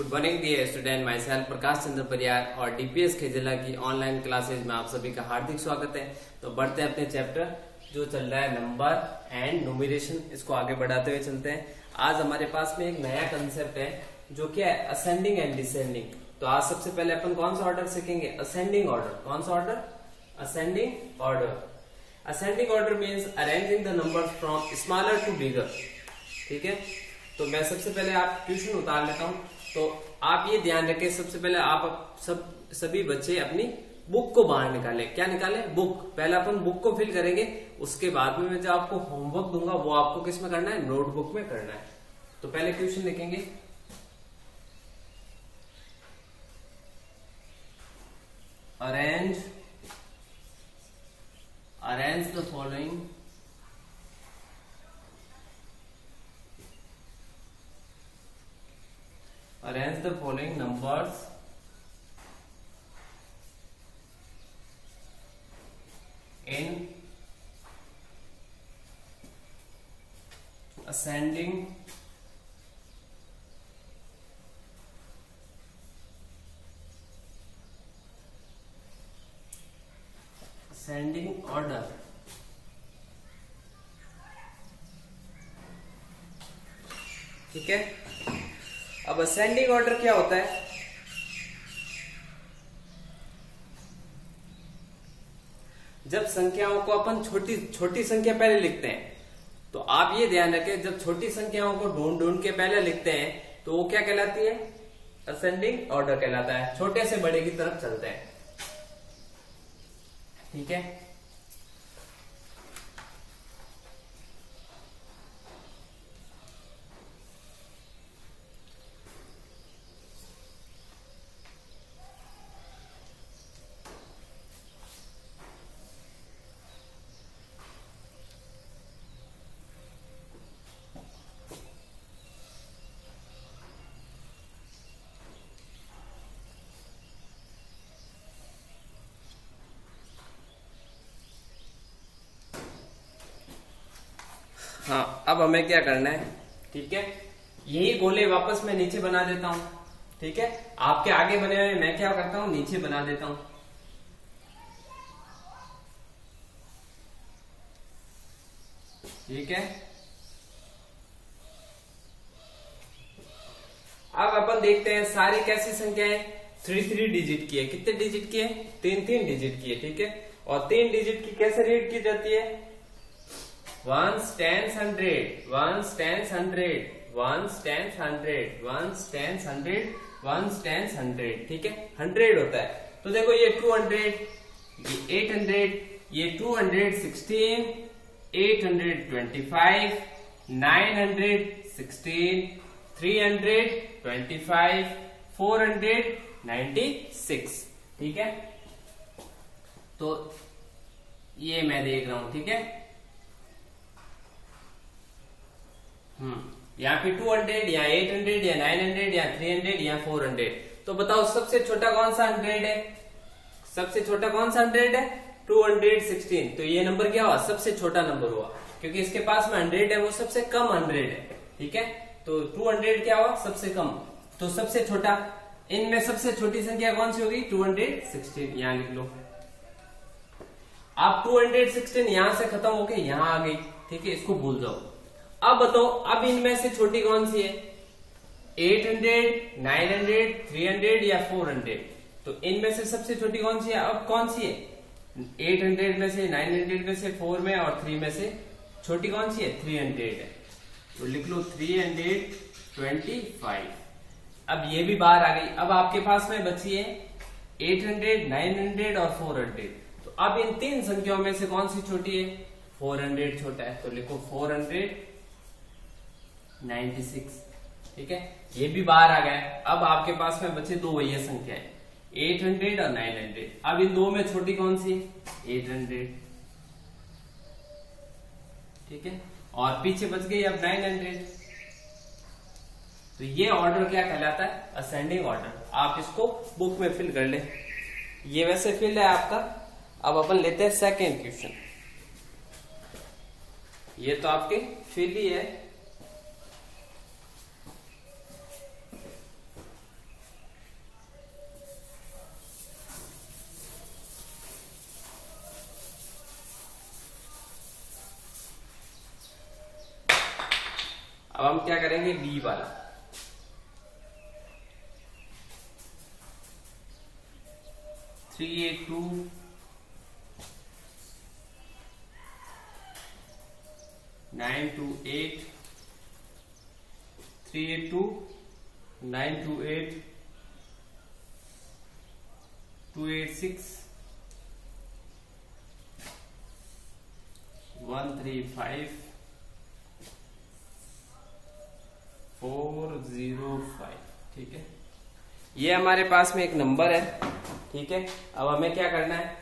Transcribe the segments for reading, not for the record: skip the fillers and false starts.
Good morning dear student, myself Prakash Chandra Pariyar और DPS खेजला की online classes में आप सभी का हार्दिक स्वागत है। तो बढ़ते हैं अपने चैप्टर जो चल रहा है नंबर एंड न्यूमरेशन, इसको आगे बढ़ाते हुए चलते हैं। आज हमारे पास में एक नया कंसेप्ट है जो क्या है, असेंडिंग एंड डिसेंडिंग। तो आज सबसे पहले अपन कौन सा ऑर्डर सीखेंगे? Ascending order. कौन सा order? Ascending order. Ascending order means arranging the number from smaller to bigger. ठीक है, तो मैं सबसे पहले आप ट्यूशन उतार लेता हूं। तो आप ये ध्यान रखें, सबसे पहले आप सभी बच्चे अपनी बुक को बाहर निकालें। क्या निकालें? बुक। पहले अपन बुक को फिल करेंगे, उसके बाद में मैं जो आपको होमवर्क दूंगा वो आपको किस में करना है? नोटबुक में करना है। तो पहले क्वेश्चन लिखेंगे, arrange the following numbers in ascending order। ठीक है, अब असेंडिंग ऑर्डर क्या होता है? जब संख्याओं को अपन छोटी संख्या पहले लिखते हैं, तो आप ये ध्यान रखें, जब छोटी संख्याओं को ढूंढ के पहले लिखते हैं तो वो क्या कहलाती है? असेंडिंग ऑर्डर कहलाता है। छोटे से बड़े की तरफ चलते हैं। ठीक है, हाँ, अब हमें क्या करना है? ठीक है, यही गोले वापस मैं नीचे बना देता हूं। ठीक है, आपके आगे बने हुए मैं क्या करता हूं? नीचे बना देता हूं। ठीक है, अब अपन देखते हैं सारी कैसी संख्याएं 3 डिजिट की है। कितने डिजिट की है? 3 डिजिट की है। ठीक है, और 3 डिजिट की कैसे रीड की जाती है? ones, tens, hundred, ones, tens, hundred, ones, tens, hundred, ones, tens, hundred, ones, tens, hundred। ठीक है, 100 होता है। तो देखो ये 200, ये 800, ये 216, 825, 916, 325, 496। ठीक है, तो ये मैं देख रहा हूं। ठीक है, यहाँ पे 200, यहाँ 800, या 900, या 300, या 400। तो बताओ सबसे छोटा कौन सा 100 है? सबसे छोटा कौन सा 100 है? 216। तो ये नंबर क्या हुआ? सबसे छोटा नंबर हुआ, क्योंकि इसके पास में 100 है, वो सबसे कम 100 है। ठीक है, तो 200 क्या हुआ? सबसे कम। तो सबसे छोटा, इनमें सबसे छोटी संख्या कौन सी होगी? 216। यहां लिख लो। आप 216 यहां से खत्म होके यहां आ गई। ठीक है, इसको भूल जाओ। अब बताओ, अब इनमें से छोटी कौन सी है? 800, 900, 300 या 400? तो इनमें से सबसे छोटी कौन सी है? अब कौन सी है? 800 में से, 900 में से, 4 में और 3 में से छोटी कौन सी है? 300 है। तो लिख लो 325। अब ये भी बाहर आ गई। अब आपके पास में बची है 800, 900 और 400। तो अब इन तीन संख्याओं में से कौन सी छोटी है? 400 छोटा है। तो लिखो 496। ठीक है, ये भी बाहर आ गया। अब आपके पास में बचे दो वही संख्याएं, 800 और 900। अब इन दो में छोटी कौन सी? 800। ठीक है, और पीछे बच गई अब 900। तो ये ऑर्डर क्या कहलाता है? Ascending order. आप इसको बुक में फिल कर ले। ये वैसे फिल है आपका। अब अपन लेते हैं सेकेंड क्वेश्चन। ये तो आपके फिल ही है। अब हम क्या करेंगे, बी वाला। 382 928 382 928 286 135 405। ठीक है, ये हमारे पास में एक नंबर है। ठीक है, अब हमें क्या करना है,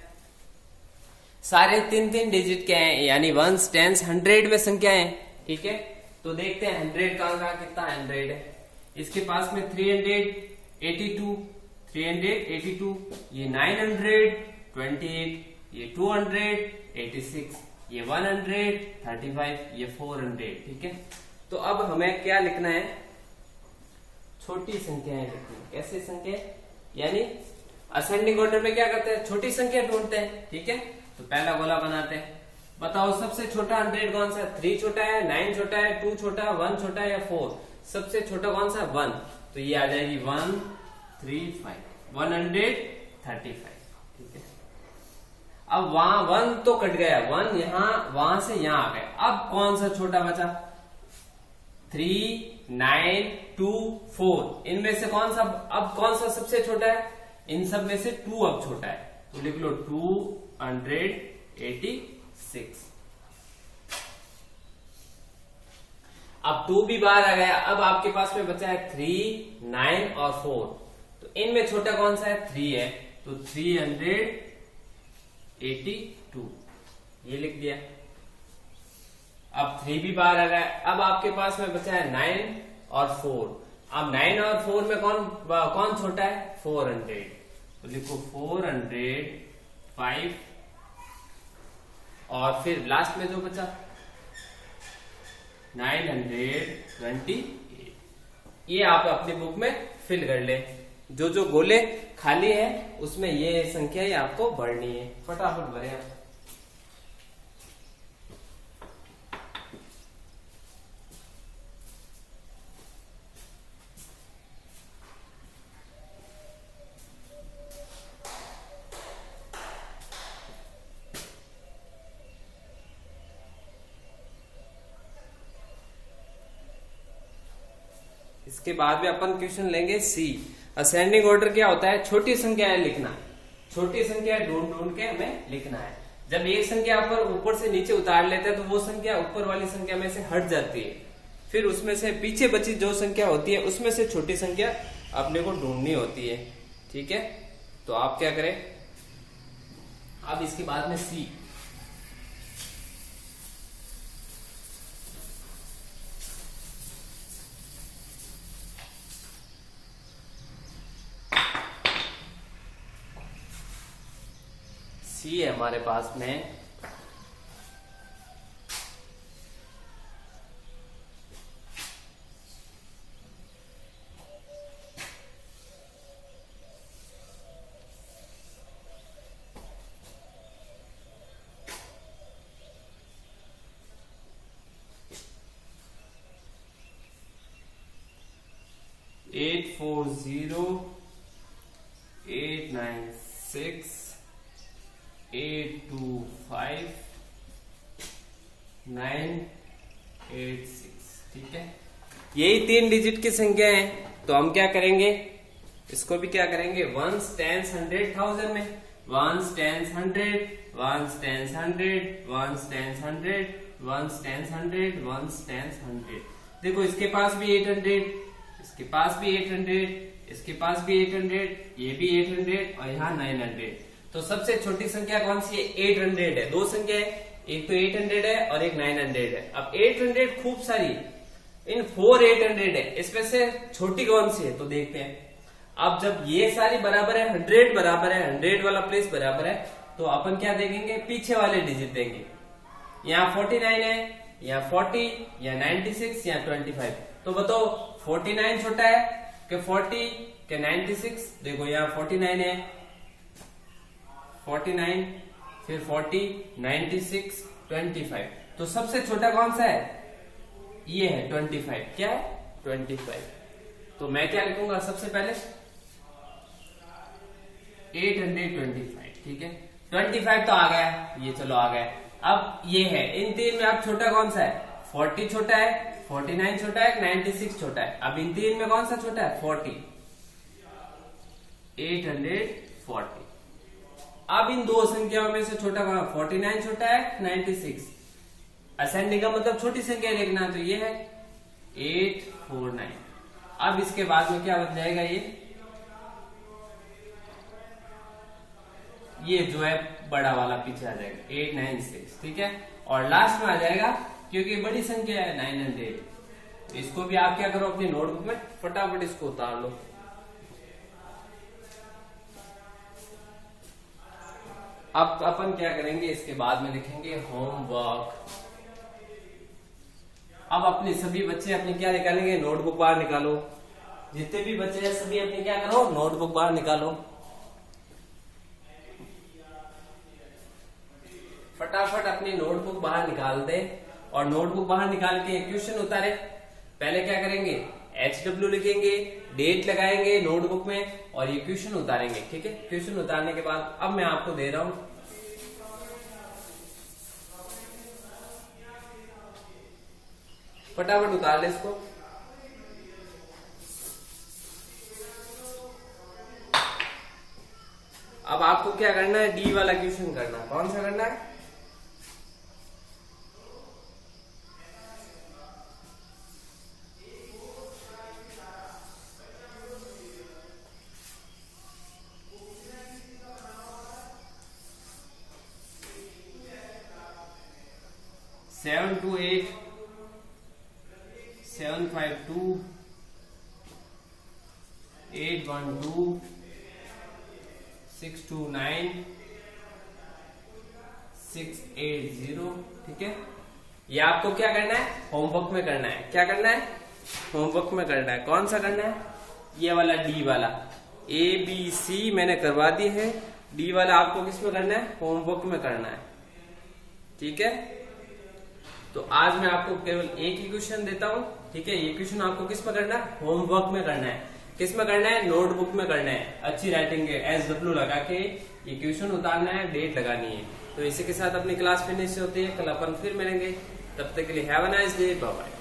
सारे 3-3 डिजिट के हैं, यानी 1s 10s 100 में संख्या है। ठीक है, तो देखते हैं 100 कहाँ कितना 100 है। इसके पास में 382 382, ये 928, ये 286, ये 135, ये 400। ठीक है, तो अब हमें क्या लिखना है, छोटी संख्याएं लिखनी है। कैसे संख्या, यानी असेंडिंग ऑर्डर में क्या करते हैं, छोटी संख्या ढूंढते हैं। ठीक है, तो पहला गोला बनाते हैं। बताओ सबसे छोटा 100 कौन सा है, 3 छोटा है, 9 छोटा है, 2 छोटा है, 1 छोटा है या 4? सबसे छोटा कौन सा है, 1, तो ये आ जाएगी 135 135। ठीक है, अब वहां 1 तो कट गया, 1 यहां, वहां से यहां आ गया। अब कौन सा छोटा बचा, 3 9 2 4, इनमें से कौन सा, अब कौन सा सबसे छोटा है, इन सब में से 2 अब छोटा है, तो लिख लो 286। अब 2 भी बाहर आ गया। अब आपके पास में बचा है 3 9 और 4, तो इनमें छोटा कौन सा है, 3 है, तो 382, ये लिख दिया। अब 3 भी बाहर आ गया। अब आपके पास में बचा है 9 और 4। अब 9 और 4 में कौन छोटा है, 400, तो लिखो 405, और फिर लास्ट में जो बचा 928। ये आप अपनी बुक में फिल कर ले, जो जो गोले खाली है उसमें ये संख्या ही आपको भरनी है, फटाफट भरे आप। इसके बाद में अपन क्वेश्चन लेंगे सी। असेंडिंग ऑर्डर क्या होता है, छोटी संख्या लिखना, छोटी संख्या ढूंढ के हमें लिखना है। जब एक संख्या पर ऊपर से नीचे उतार लेते हैं तो वो संख्या ऊपर वाली संख्या में से हट जाती है, फिर उसमें से पीछे बची जो संख्या होती है उसमें से छोटी संख्या अपने को ढूंढनी होती है। ठीक है, तो आप क्या करें, अब इसके बाद में सी। सी है हमारे पास में 840 896 825 986। ठीक है, यही 3 डिजिट की संख्या है। तो हम क्या करेंगे, इसको भी क्या करेंगे, 1s 10s 100 1000 में 1s 10s 100 1s 10s 100 1s 10s 100 1s 10s 100 1s 10s 100। देखो इसके पास भी 800, इसके पास भी 800, इसके पास भी 800, ये भी 800 और यहाँ 900। तो सबसे छोटी संख्या कौन सी है, 800 है। दो संख्या है, एक तो 800 है और एक 900 है। अब 800 खूब सारी, इन 4 800 है, इसमें से छोटी कौन सी है तो देखते हैं। अब जब ये सारी बराबर है, 100 बराबर है, 100 वाला प्लेस बराबर है, तो अपन क्या देखेंगे, पीछे वाले डिजिट देंगे। यहाँ 49 है, यहाँ 40, यहाँ 96, यहाँ 25। तो बताओ 49 छोटा है कि 40 के 96? देखो यहाँ 49 है, 49 फिर 40 96 25। तो सबसे छोटा कौन सा है, ये है 25, क्या है 25। तो मैं क्या लिखूंगा सबसे पहले 825, ठीक है। 25 तो आ गया, ये चलो आ गया। अब ये है, इन तीन में अब छोटा कौन सा है? 40 छोटा है, 49 छोटा है, 96 छोटा है। अब इन तीन में कौन सा छोटा है? 40, 840। अब इन दो संख्याओं में से छोटा कौन है? 49 छोटा है, 96। असेंडिंग का मतलब छोटी संख्या लिखना, तो ये है 849। अब इसके बाद में क्या बन जाएगा? ये जो है बड़ा वाला पीछे आ जाएगा 896, ठीक है। और लास्ट में आ जाएगा, क्योंकि बड़ी संख्या है 900। इसको भी आप क्या करो, अपनी नोटबुक में फटाफट इसको उतार लो। अब अपन क्या करेंगे, इसके बाद में लिखेंगे होमवर्क। अब अपने सभी बच्चे अपनी क्या निकालेंगे? नोटबुक बाहर निकालो। जितने भी बच्चे हैं सभी अपनी क्या करो, नोटबुक बाहर निकालो। फटाफट अपनी नोटबुक बाहर निकाल दे और नोटबुक बाहर निकाल के क्वेश्चन उतारे। पहले क्या करेंगे? HW लिखेंगे, डेट लगाएंगे नोटबुक में और ये क्वेश्चन उतारेंगे, ठीक है। क्वेश्चन उतारने के बाद अब मैं आपको दे रहा हूं, फटाफट उतार ले इसको। अब आपको क्या करना है? डी वाला क्वेश्चन करना है। कौन सा करना है? सेवन टू 8, 752, 812, 629, 680, ठीक है। ये आपको क्या करना है? होमवर्क में करना है। क्या करना है? होमवर्क में करना है। कौन सा करना है? ये वाला डी वाला। ABC मैंने करवा दी है, डी वाला आपको किस में करना है? होमवर्क में करना है, ठीक है। तो आज मैं आपको केवल एक ही क्वेश्चन देता हूं, ठीक है। ये क्वेश्चन आपको किस में करना है? होमवर्क में करना है। किस में करना है? नोटबुक में करना है। अच्छी राइटिंग है, SW लगा के ये क्वेश्चन उतारना है, डेट लगानी है। तो इसी के साथ अपनी क्लास फिनिश होती है। कल अपन फिर मिलेंगे, तब तक के लिए have a nice day, bye bye.